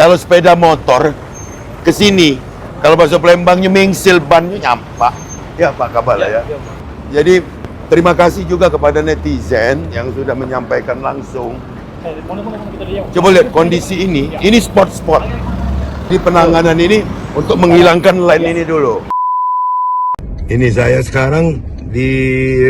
Kalau sepeda motor ke sini, kalau masuk Palembangnya mengsil bannya nyampak. Ya Pak Kabala ya. Jadi terima kasih juga kepada netizen yang sudah menyampaikan langsung. Coba lihat kondisi ini spot-spot di penanganan ini untuk menghilangkan line ini dulu. Ini saya sekarang di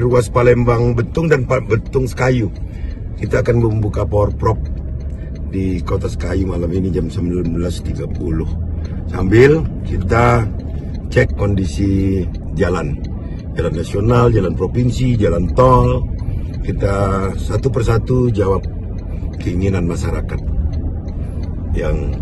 ruas Palembang Betung dan Betung Sekayu. Kita akan membuka power prop di Kota Sekayu malam ini jam 19.30. Sambil kita cek kondisi jalan nasional, jalan provinsi, jalan tol. Kita satu persatu jawab keinginan masyarakat yang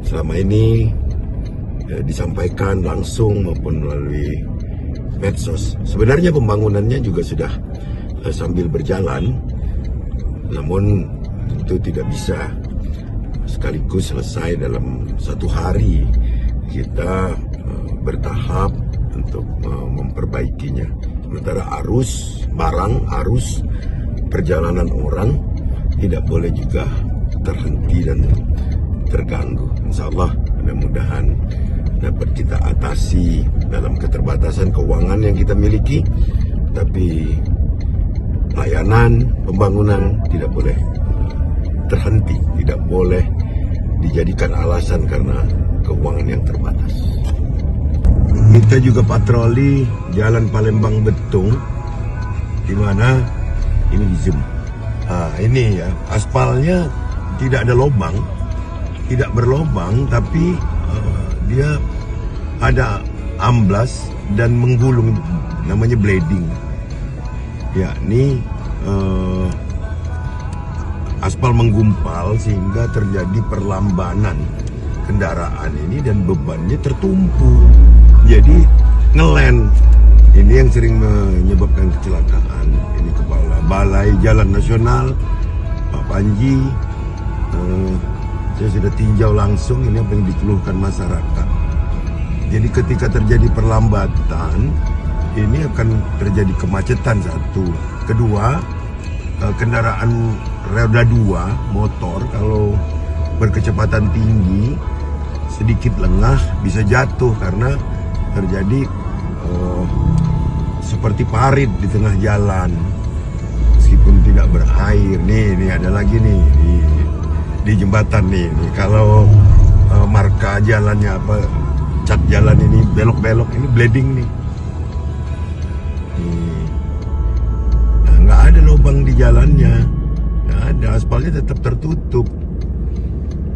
selama ini disampaikan langsung maupun melalui medsos. Sebenarnya pembangunannya juga sudah sambil berjalan, namun itu tidak bisa sekaligus selesai dalam satu hari. Kita bertahap untuk memperbaikinya. Sementara arus barang, arus perjalanan orang tidak boleh juga terhenti dan terganggu. Insya Allah mudah-mudahan dapat kita atasi dalam keterbatasan keuangan yang kita miliki, tapi layanan pembangunan tidak boleh terhenti, tidak boleh dijadikan alasan karena keuangan yang terbatas. Kita juga patroli jalan Palembang Betung, di mana ini di zoom. Ini ya, aspalnya tidak ada lubang, tidak berlobang, tapi dia ada amblas dan menggulung, namanya bleeding. Yakni aspal menggumpal sehingga terjadi perlambanan kendaraan ini dan bebannya tertumpu. Jadi ngelend. Ini yang sering menyebabkan kecelakaan. Ini Kepala Balai Jalan Nasional Pak Panji. Saya sudah tinjau langsung ini apa yang dikeluhkan masyarakat. Jadi ketika terjadi perlambatan, ini akan terjadi kemacetan satu. Kedua, kendaraan roda 2 motor kalau berkecepatan tinggi sedikit lengah bisa jatuh karena terjadi seperti parit di tengah jalan meskipun tidak berair. Nih ada lagi nih di jembatan nih. Kalau marka jalannya apa, cat jalan ini belok-belok, ini bleeding nih. Nah, nggak ada lubang di jalannya, nggak ada, aspalnya tetap tertutup.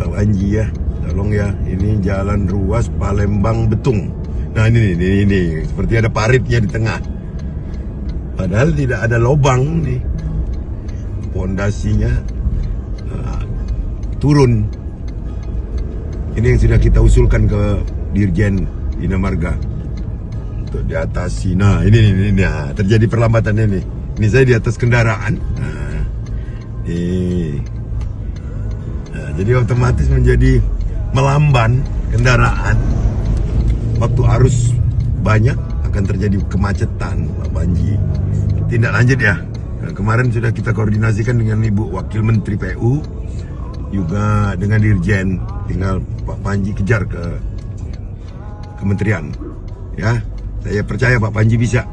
Pak Anji ya, tolong ya, ini jalan ruas Palembang Betung. Nah ini seperti ada paritnya di tengah, padahal tidak ada lubang nih. Pondasinya turun. Ini yang sudah kita usulkan ke Dirjen Bina Marga untuk diatasi. Nah ini terjadi perlambatan ini. Ini saya di atas kendaraan. Jadi otomatis menjadi melamban kendaraan. Waktu arus banyak akan terjadi kemacetan, Pak Panji. Tindak lanjut ya. Nah, kemarin sudah kita koordinasikan dengan Ibu Wakil Menteri PU, juga dengan Dirjen. Tinggal Pak Panji kejar ke kementerian. Ya, saya percaya Pak Panji bisa.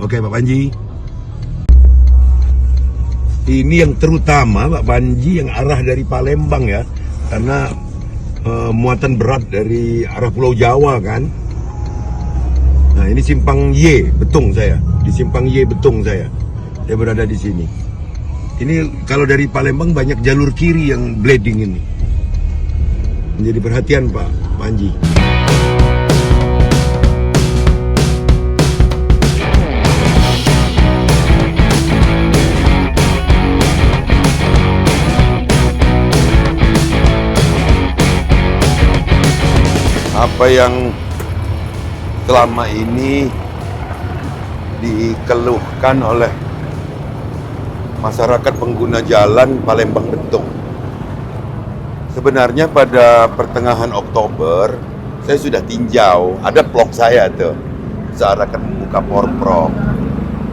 Oke Pak Panji. Ini yang terutama Pak Panji yang arah dari Palembang ya, karena muatan berat dari arah Pulau Jawa kan. Nah ini simpang Y Betung saya, di simpang Y Betung saya berada di sini. Ini kalau dari Palembang banyak jalur kiri yang bleeding ini. Menjadi perhatian Pak Panji. Apa yang selama ini dikeluhkan oleh masyarakat pengguna jalan Palembang Betung. Sebenarnya pada pertengahan Oktober saya sudah tinjau, ada vlog saya tuh, saya akan membuka power prop.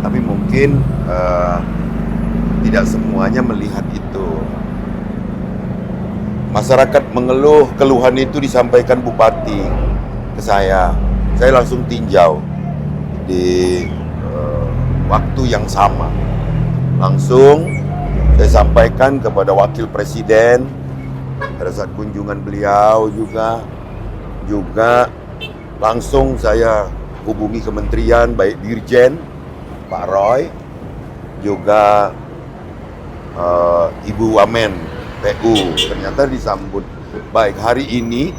Tapi mungkin tidak semuanya melihat itu. masyarakat mengeluh, keluhan itu disampaikan Bupati ke saya langsung tinjau di waktu yang sama. Langsung saya sampaikan kepada Wakil Presiden pada saat kunjungan beliau juga langsung saya hubungi kementerian, baik Dirjen, Pak Roy, juga Ibu Wamen PU. Ternyata disambut baik. Hari ini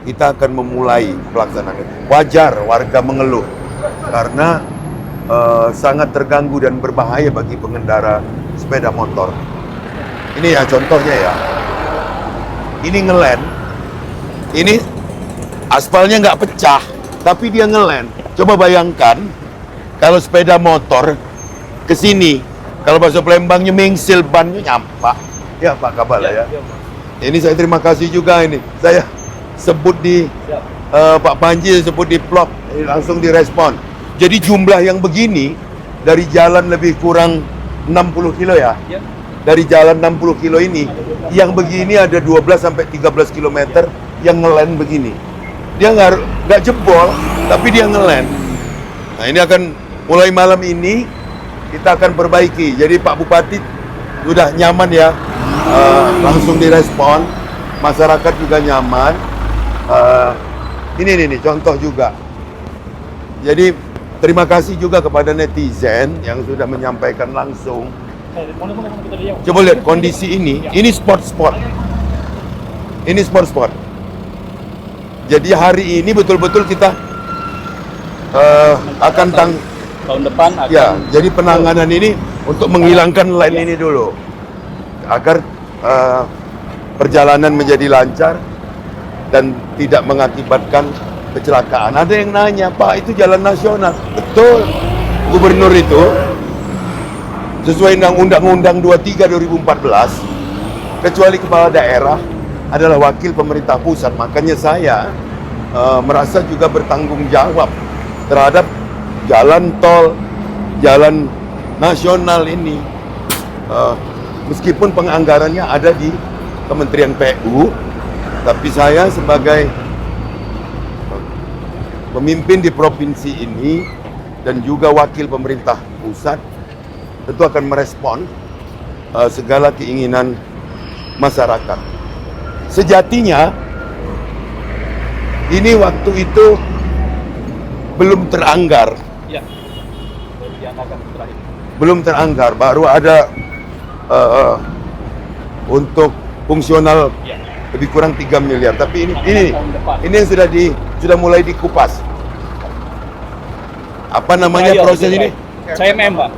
kita akan memulai pelaksanaan. Wajar warga mengeluh karena sangat terganggu dan berbahaya bagi pengendara sepeda motor. Ini ya contohnya ya. Ini ngeland. Ini aspalnya nggak pecah, tapi dia ngeland. Coba bayangkan kalau sepeda motor ke sini, kalau masuk Palembangnya mengsil bannya nyampak. Ya Pak Kabala ya. Ini saya terima kasih juga ini. Saya sebut di Pak Panji sebut di vlog, langsung direspon. Jadi jumlah yang begini dari jalan lebih kurang 60 kilo ya. Dari jalan 60 kilo ini, yang begini ada 12 sampai 13 km yang ngeland begini. Dia nggak jebol, tapi dia ngeland. Nah ini akan mulai malam ini kita akan perbaiki. Jadi Pak Bupati sudah nyaman ya, langsung direspon. Masyarakat juga nyaman. Ini contoh juga. Jadi terima kasih juga kepada netizen yang sudah menyampaikan langsung. Coba lihat kondisi ini sport. Ini sport. Jadi hari ini betul-betul kita akan tahun depan akan ya, jadi penanganan ini untuk menghilangkan line ini dulu agar perjalanan menjadi lancar dan tidak mengakibatkan kecelakaan. Ada yang nanya, Pak, itu jalan nasional. Betul. Gubernur itu sesuai Undang-Undang 23 2014, kecuali kepala daerah adalah wakil pemerintah pusat. Makanya saya merasa juga bertanggung jawab terhadap jalan tol, jalan nasional ini. Meskipun penganggarannya ada di Kementerian PU, tapi saya sebagai pemimpin di provinsi ini dan juga wakil pemerintah pusat tentu akan merespon segala keinginan masyarakat. Sejatinya ini waktu itu belum teranggar. Ya. Belum teranggar, baru ada untuk fungsional lebih kurang 3 miliar. Tapi ini yang sudah mulai dikupas. Apa namanya proses ini? CMM, Pak.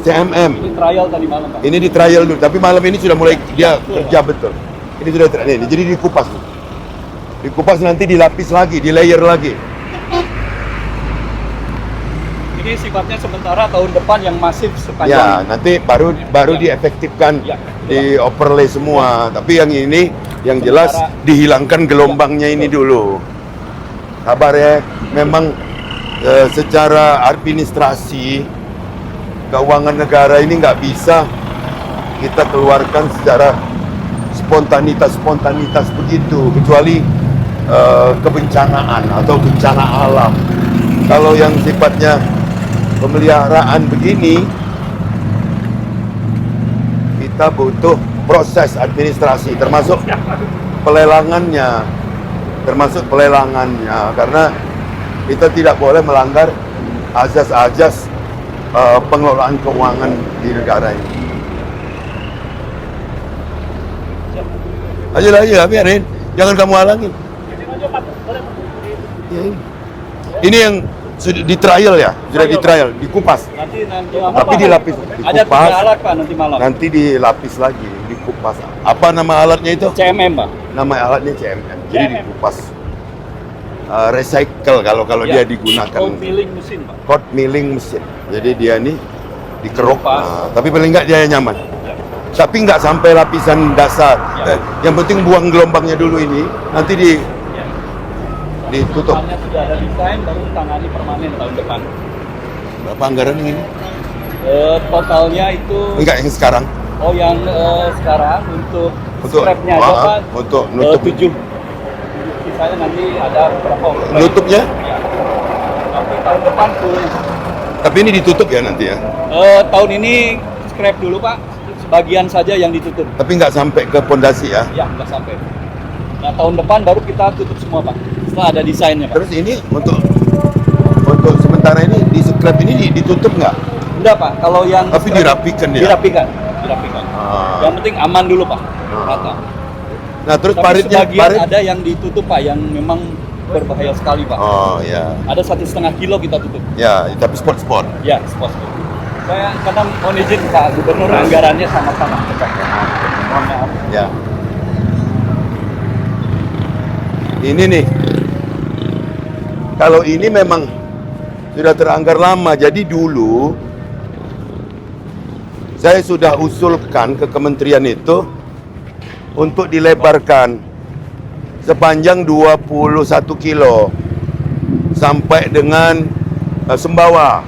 CMM. Ini trial tadi malam, Pak. Ini di trial dulu, tapi malam ini sudah mulai dia kerja betul. Ini sudah ini, jadi dikupas. Dikupas nanti dilapis lagi, di layer lagi. Ini sifatnya sementara, tahun depan yang masif sepanjang. Ya, nanti baru diefektifkan, di overlay semua. Tapi yang ini yang jelas dihilangkan gelombangnya ini dulu. Sabar ya, memang secara administrasi keuangan negara ini nggak bisa kita keluarkan secara spontanitas begitu, kecuali kebencanaan atau bencana alam. Kalau yang sifatnya pemeliharaan begini, kita butuh proses administrasi, termasuk pelelangannya, karena kita tidak boleh melanggar azas-azas pengelolaan keuangan di negara ini. Aja, biarin, jangan kamu halangin. Ya, ini yang sudah di trial ya, dikupas. Nanti Tapi dilapis, ada 3 alat, Pak, nanti malam. Nanti dilapis lagi, dikupas. Apa nama alatnya itu? CMM, Pak. Nama alatnya CMM. Jadi dikupas. Recycle kalau dia digunakan. Cold milling mesin, Pak. Cold milling mesin. Jadi dia nih dikeruk. Tapi paling enggak dia nyaman. Tapi nggak sampai lapisan dasar. Yang penting buang gelombangnya dulu ini. Nanti ditutup. Soalnya sudah ada desain, baru tangani permanen tahun depan. Berapa anggaran ini? Totalnya itu Enggak, yang sekarang. Oh, yang sekarang untuk scrap-nya aja Pak, untuk nutup 7. Sisanya nanti ada berapa? nutupnya. Ya. Tapi tahun depan full. Tapi ini ditutup ya nanti ya. Tahun ini scrap dulu Pak, sebagian saja yang ditutup. Tapi nggak sampai ke pondasi ya. Ya, nggak sampai. Nah, tahun depan baru kita tutup semua Pak, setelah ada desainnya Pak. Terus ini untuk sementara ini di scrap ini ditutup nggak? Enggak Pak, kalau yang Tapi scrap- dirapikan ya? Dirapikan. Ah. Yang penting aman dulu Pak, rata. Nah terus Tapi paritnya sebagian ada yang ditutup Pak, yang memang berbahaya sekali Pak. Oh ya. Ada 1,5 kilo kita tutup. Ya, tapi sport. Ya, spot. Saya karena mohon izin Pak Gubernur, anggarannya sama-sama dekat. Mohon maaf. Ya. Ini nih. Kalau ini memang sudah teranggar lama. Jadi dulu saya sudah usulkan ke kementerian itu untuk dilebarkan sepanjang 21 kilo sampai dengan Sembawa.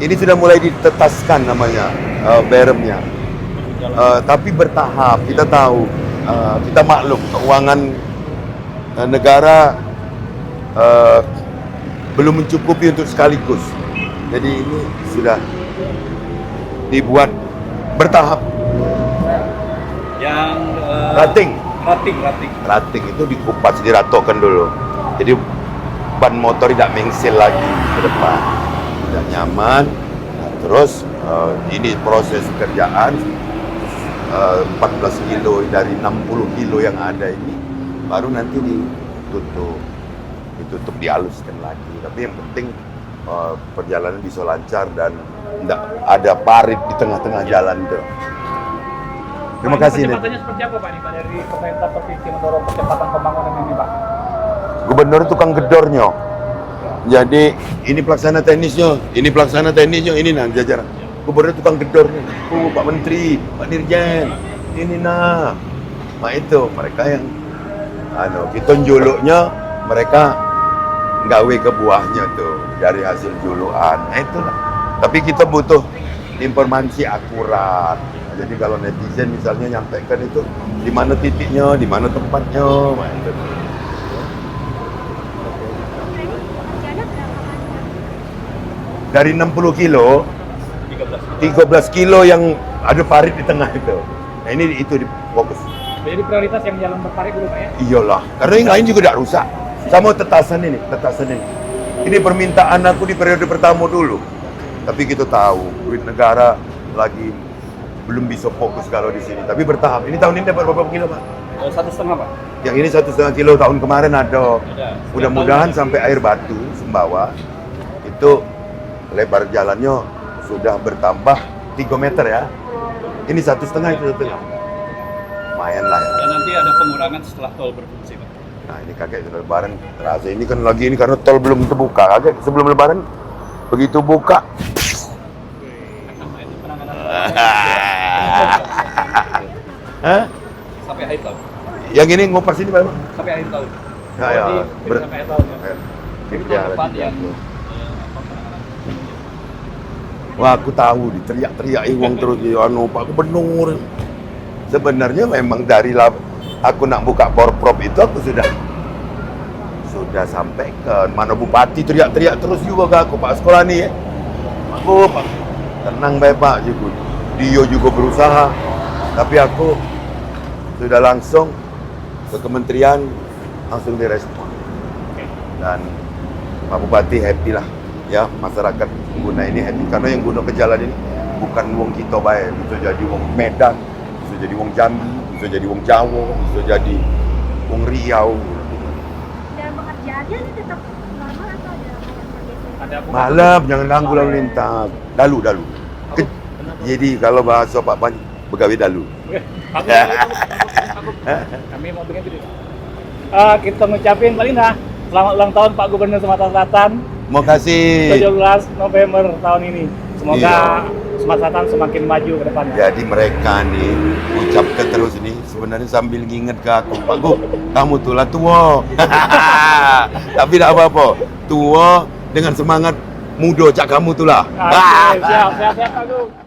Ini sudah mulai ditetaskan namanya beremnya. Tapi bertahap. Kita tahu, kita maklum keuangan negara belum mencukupi untuk sekaligus. Jadi ini sudah dibuat bertahap. Yang Rating itu dikupas, diratokan dulu. Jadi ban motor tidak mengsil lagi ke depan. Sudah nyaman. Nah, terus ini proses kerjaan 14 kilo dari 60 kilo yang ada ini baru nanti ditutup dihaluskan lagi. Tapi yang penting perjalanan bisa lancar dan tidak ada parit di tengah-tengah jalan itu. Terima kasih. Percepatannya seperti apa Pak Pak dari pemerintah provinsi mendorong percepatan pembangunan ini Pak? Gubernur tukang gedornya. Jadi ini pelaksana teknisnya, ini nah jajaran. Gubernur tukang gedornya. Pak Menteri, Pak Dirjen, ini nah. Nah itu mereka yang kita juluknya, mereka gawe ke buahnya tuh dari hasil julukan. Nah itulah. Tapi kita butuh informasi akurat. Jadi kalau netizen misalnya nyampaikan itu di mana titiknya, di mana tempatnya, nah itu. Dari 60 kilo, 13 kilo yang ada parit di tengah itu. Nah ini itu fokus. Jadi prioritas yang jalan berparit dulu Pak ya? Iyalah, karena yang lain juga tidak rusak. Sama tetasan ini. Ini permintaan aku di periode pertama dulu. Tapi kita tahu, duit negara lagi belum bisa fokus kalau di sini. Tapi bertahap. Ini tahun ini dapat berapa kilo Pak? 1,5 Pak. Yang ini 1,5 kilo, tahun kemarin ada. Mudah-mudahan sampai air batu Sembawa itu lebar jalannya sudah bertambah 3 meter ya. Ini 1,5 itu 1,5. Lumayan lah ya. Dan nanti ada pengurangan setelah tol berfungsi Pak. Nah ini kakek sudah lebaran terasa ini kan lagi ini karena tol belum terbuka. Kakek sebelum lebaran begitu buka. Hah? Sampai akhir tahun. Yang ini ngupas ini Pak? Sampai akhir tahun. Ya, ya. Sampai akhir tahun ya. Jadi Ya, tahun depan yang wah aku tahu diteriak-teriak uang terus Pak Gubernur. Sebenarnya memang dari aku nak buka porprov itu aku sudah sampaikan. Mana bupati teriak-teriak terus juga ke aku Pak sekolah nih ya. Pak tenang baik Pak juga. Dia juga berusaha. Tapi aku sudah langsung ke kementerian langsung direspon. Dan Pak Bupati happy lah ya, masyarakat pengguna ini happy karena yang guna ke jalan ini bukan wong kita baik, bisa jadi wong Medan, bisa jadi wong Jambi, bisa jadi wong Jawa, bisa jadi wong Riau. Dan pengerjaannya ini tetap normal atau ada Malam jangan ganggu lalu lintas. Dalu. Jadi kalau bahasa Pak Panji begawi dalu. Kami mau bikin video. Kita ngucapin paling selamat ulang tahun Pak Gubernur Sumatera Selatan. Mau kasih 17 November tahun ini. Semoga Sumatera Selatan semakin maju ke depannya. Jadi mereka nih ucapkan terus ini sebenarnya sambil nginget ke aku, Pak Gu, kamu tuh lah tua. Tapi tidak apa-apa, tua dengan semangat muda cak kamu tuh lah. Siap Pak Gu.